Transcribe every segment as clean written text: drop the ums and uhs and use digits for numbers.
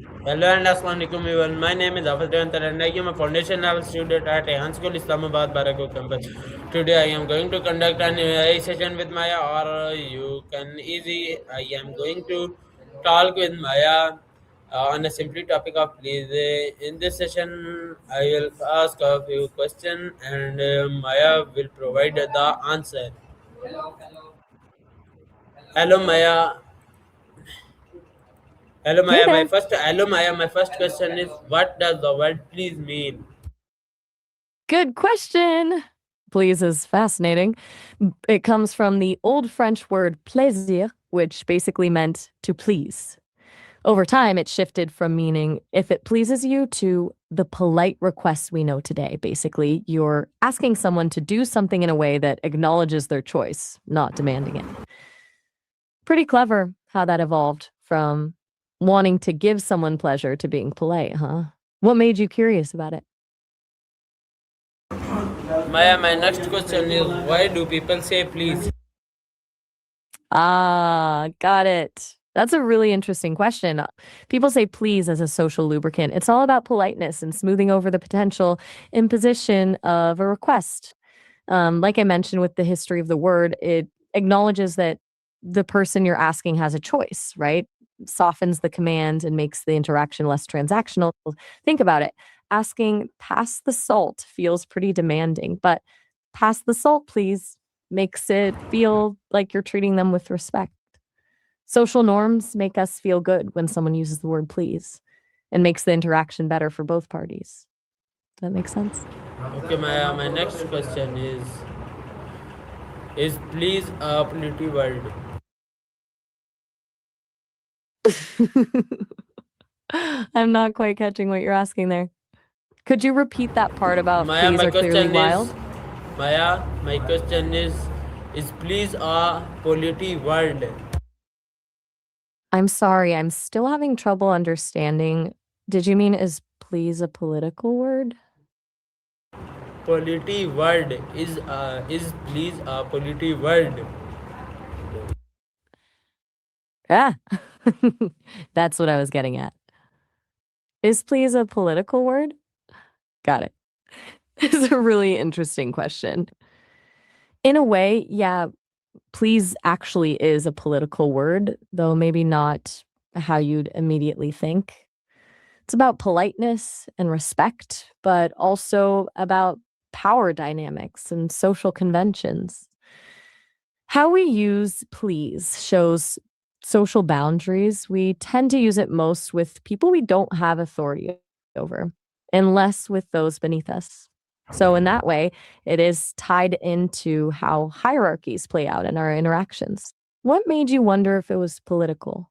Hello and Assalamualaikum everyone. My name is Afazir and I am a foundation level student at Hans School Islamabad Barago campus. Today I am going to conduct an AI session with Maya, or you can easy. I am going to talk with Maya on a simply topic of please. In this session, I will ask a few questions and Maya will provide the answer. Hello Maya. Hello Hey Maya. there. Hello Maya. My first question is, what does the word please mean? Good question. Please is fascinating. It comes from the old French word plaisir, which basically meant to please. Over time, it shifted from meaning if it pleases you to the polite request we know today. Basically, you're asking someone to do something in a way that acknowledges their choice, not demanding it. Pretty clever how that evolved from wanting to give someone pleasure to being polite, huh? What made you curious about it? My next question is, why do people say please? Ah, got it. That's a really interesting question. People say please as a social lubricant. It's all about politeness and smoothing over the potential imposition of a request. Like I mentioned with the history of the word, it acknowledges that the person you're asking has a choice, right? Softens the command and makes the interaction less transactional. Think about it. Asking, pass the salt feels pretty demanding, but pass the salt, please, makes it feel like you're treating them with respect. Social norms make us feel good when someone uses the word please and makes the interaction better for both parties. Does that make sense? Okay, my next question is please a pretty word? I'm not quite catching what you're asking there. Could you repeat that part about Maya, please my are clearly question is, wild? my question is please a polity word? I'm sorry, I'm still having trouble understanding. Did you mean is please a political word? Polity word is please a polity word? Yeah. That's what I was getting at. Is please a political word? Got it. It's a really interesting question. In a way, yeah, please actually is a political word, though maybe not how you'd immediately think. It's about politeness and respect, but also about power dynamics and social conventions. How we use please shows social boundaries. We tend to use it most with people we don't have authority over, and less with those beneath us. So, in that way, it is tied into how hierarchies play out in our interactions. What made you wonder if it was political?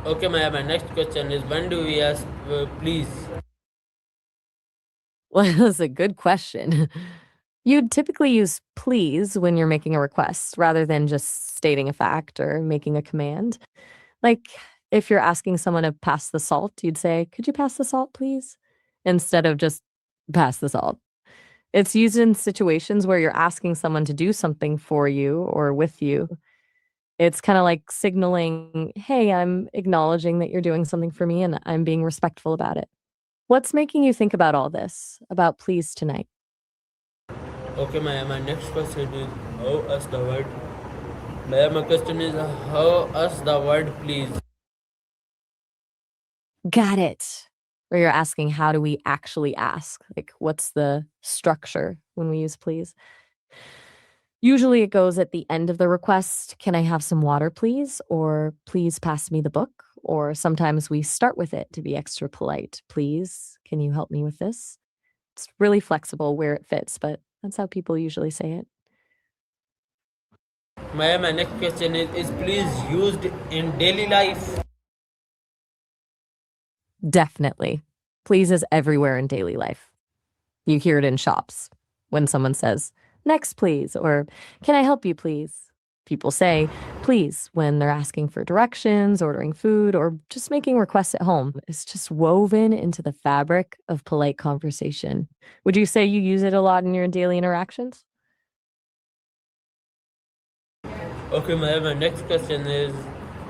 Okay, my next question is, when do we ask please? Well, that's a good question. You'd typically use please when you're making a request rather than just stating a fact or making a command. Like if you're asking someone to pass the salt, you'd say, "Could you pass the salt, please?" Instead of just pass the salt. It's used in situations where you're asking someone to do something for you or with you. It's kind of like signaling, "Hey, I'm acknowledging that you're doing something for me and I'm being respectful about it." What's making you think about all this, about please tonight? Okay, my next question is, how us the word? My question is, how us the word please? Got it. Where you're asking, how do we actually ask? Like, what's the structure when we use please? Usually it goes at the end of the request. Can I have some water, please? Or please pass me the book. Or sometimes we start with it to be extra polite. Please, can you help me with this? It's really flexible where it fits, but that's how people usually say it. My next question is please used in daily life? Definitely. Please is everywhere in daily life. You hear it in shops when someone says, "Next, please," or "Can I help you, please?" People say, "Please," when they're asking for directions, ordering food, or just making requests at home. It's just woven into the fabric of polite conversation. Would you say you use it a lot in your daily interactions? Okay, my next question is,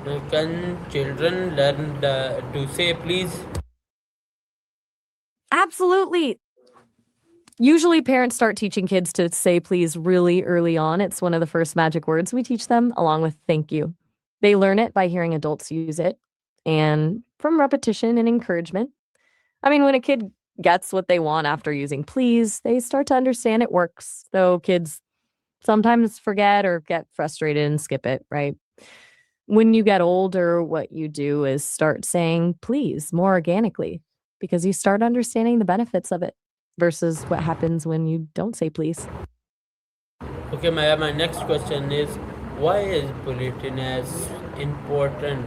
Can children learn to say please? Absolutely. Usually, parents start teaching kids to say please really early on. It's one of the first magic words we teach them, along with thank you. They learn it by hearing adults use it and from repetition and encouragement. I mean, when a kid gets what they want after using please, they start to understand it works, though kids sometimes forget or get frustrated and skip it, right? When you get older, what you do is start saying please more organically because you start understanding the benefits of it versus what happens when you don't say please. Okay, Maya, my next question is why is politeness important?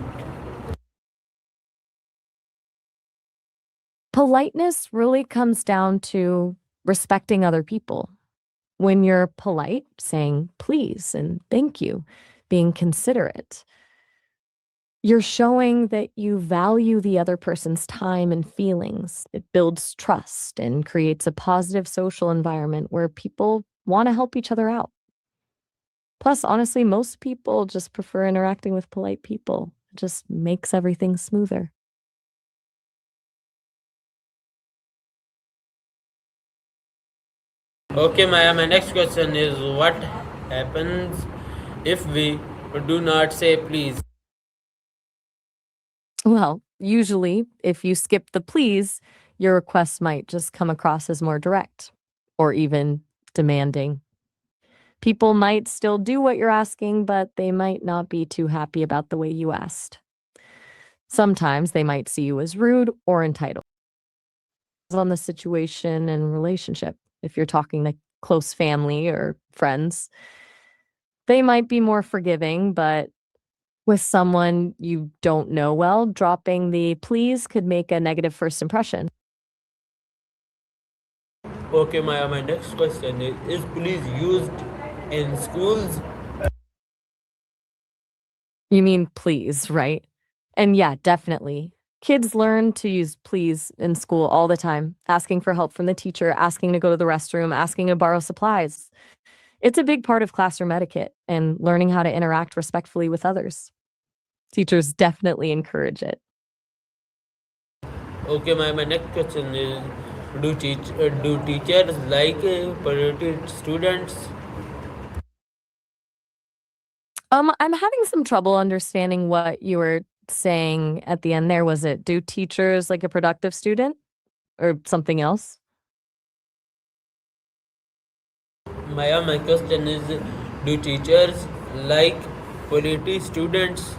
Politeness really comes down to respecting other people. When you're polite, saying please and thank you, being considerate, you're showing that you value the other person's time and feelings. It builds trust and creates a positive social environment where people want to help each other out. Plus, honestly, most people just prefer interacting with polite people. It just makes everything smoother. Okay, Maya, my next question is what happens if we do not say please? Well, usually, if you skip the please, your request might just come across as more direct or even demanding. People might still do what you're asking, but they might not be too happy about the way you asked. Sometimes they might see you as rude or entitled. On the situation and relationship. If you're talking to close family or friends, they might be more forgiving, but with someone you don't know well, dropping the please could make a negative first impression. Okay, Maya, my next question is please used in schools? You mean please, right? And yeah, definitely. Kids learn to use please in school all the time, asking for help from the teacher, asking to go to the restroom, asking to borrow supplies. It's a big part of classroom etiquette and learning how to interact respectfully with others. Teachers definitely encourage it. Okay, my next question is do teachers like polite students? I'm having some trouble understanding what you were saying at the end there. Was it do teachers like a productive student or something else? Maya, my question is do teachers like polite students?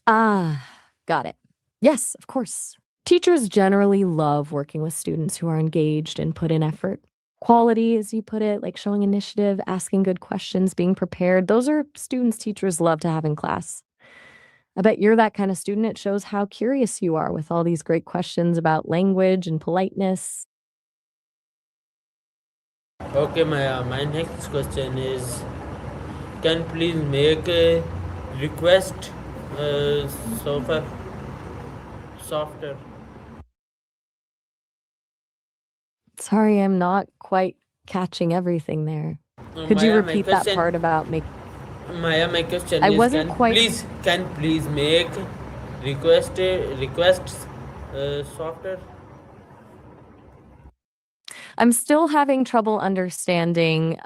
Ah, got it. Yes, of course. Teachers generally love working with students who are engaged and put in effort. Quality, as you put it, like showing initiative, asking good questions, being prepared, those are students teachers love to have in class. I bet you're that kind of student. It shows how curious you are with all these great questions about language and politeness. Okay, Maya, my next question is can please make a request uh, softer? softer? Sorry, I'm not quite catching everything there. Could you Maya, my repeat that question part about make Maya, my question I is wasn't quite can please make requests softer? I'm still having trouble understanding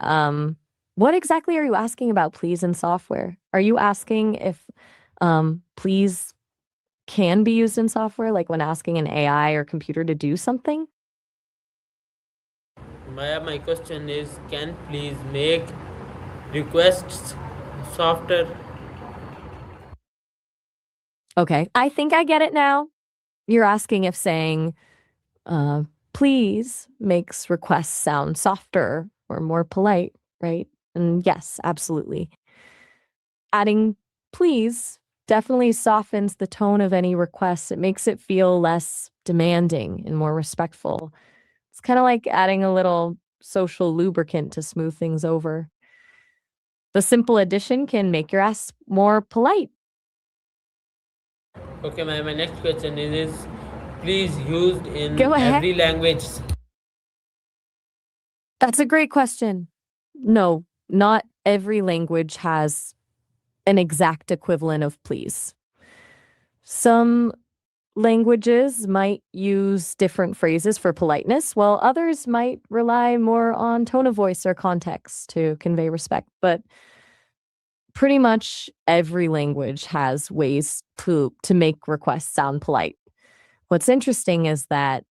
what exactly are you asking about please in software? Are you asking if please can be used in software like when asking an AI or computer to do something? Maya, my question is can please make requests softer? Okay, I think I get it now. You're asking if saying uh, please makes requests sound softer or more polite, right? And yes, absolutely. Adding please definitely softens the tone of any request. It makes it feel less demanding and more respectful. It's kind of like adding a little social lubricant to smooth things over. The simple addition can make your ask more polite. Okay, my next question is please used in Go ahead. every language? That's a great question. No, not every language has an exact equivalent of please. Some languages might use different phrases for politeness, while others might rely more on tone of voice or context to convey respect. But pretty much every language has ways to make requests sound polite. What's interesting is that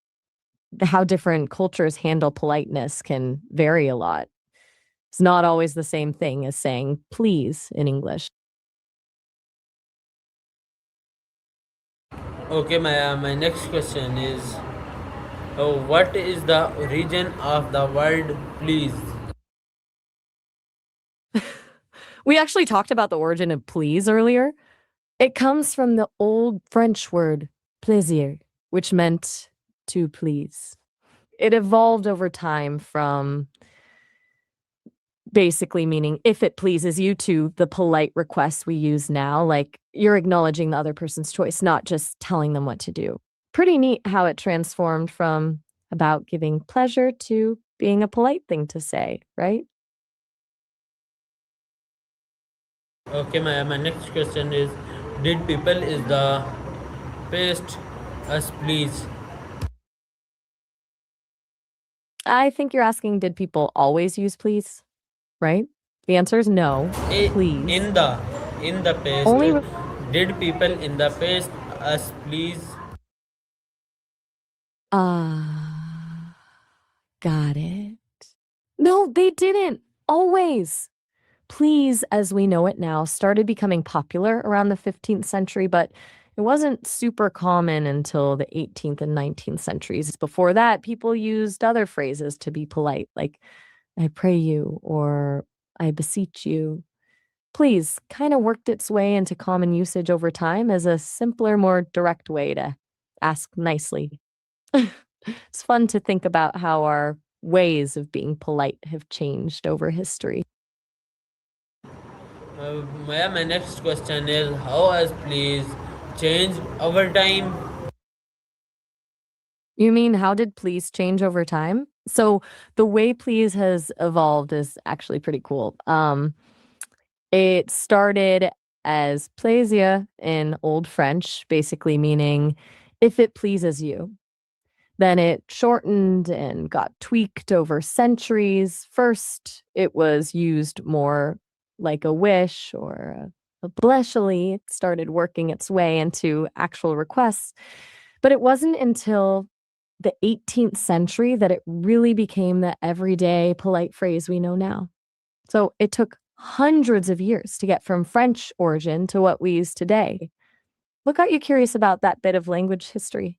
how different cultures handle politeness can vary a lot. It's not always the same thing as saying please in English. Okay, my next question is, what is the origin of the word please? We actually talked about the origin of please earlier. It comes from the old French word plaisir, which meant to please. It evolved over time from basically meaning if it pleases you to the polite requests we use now, like you're acknowledging the other person's choice, not just telling them what to do. Pretty neat how it transformed from about giving pleasure to being a polite thing to say, right? Okay, my next question is, did people is the best us please? I think you're asking, did people always use please, right? The answer is no. I- Please. in the in the past, Only did people in the past us please? ah, got it. No, they didn't. Always. Please, as we know it now, started becoming popular around the 15th century, but it wasn't super common until the 18th and 19th centuries. Before that, people used other phrases to be polite, like I pray you or I beseech you. Please kind of worked its way into common usage over time as a simpler, more direct way to ask nicely. It's fun to think about how our ways of being polite have changed over history. My next question is, how has please changed over time? You mean how did please change over time? So the way please has evolved is actually pretty cool. It started as plaisir in Old French, basically meaning if it pleases you. Then it shortened and got tweaked over centuries. First, it was used more like a wish or a bleshly. It started working its way into actual requests. But it wasn't until the 18th century that it really became the everyday polite phrase we know now. So it took hundreds of years to get from French origin to what we use today. What got you curious about that bit of language history?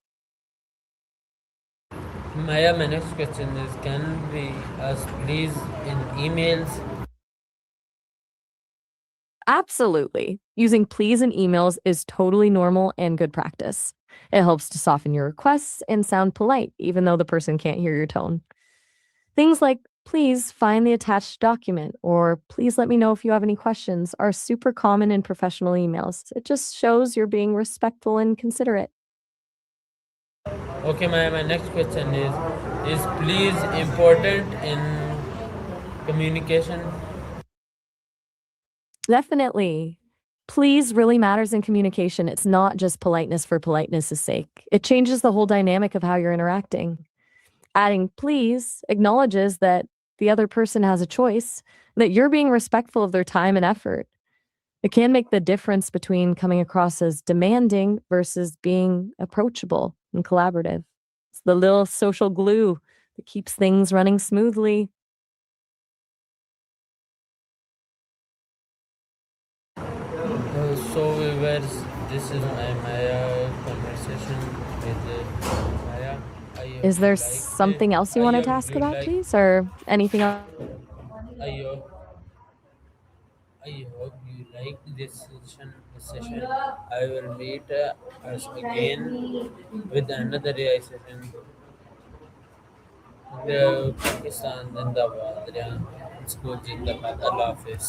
My next question is, can we us please in emails? Absolutely. Using please in emails is totally normal and good practice. It helps to soften your requests and sound polite, even though the person can't hear your tone. Things like, please find the attached document, or please let me know if you have any questions, are super common in professional emails. It just shows you're being respectful and considerate. Okay, my next question is please important in communication? Definitely. Please really matters in communication. It's not just politeness for politeness' sake. It changes the whole dynamic of how you're interacting. Adding please acknowledges that the other person has a choice, that you're being respectful of their time and effort. It can make the difference between coming across as demanding versus being approachable and collaborative. It's the little social glue that keeps things running smoothly. So we were. This is my conversation with Maya. I hope Is you there liked it. something else you I wanted to hope ask you about, like. please, or anything else? I hope I hope you liked this session. I will meet us again with another AI session. Pakistan जिंदाबाद, Riyan school जिंदाबाद, अल्लाह हाफिज.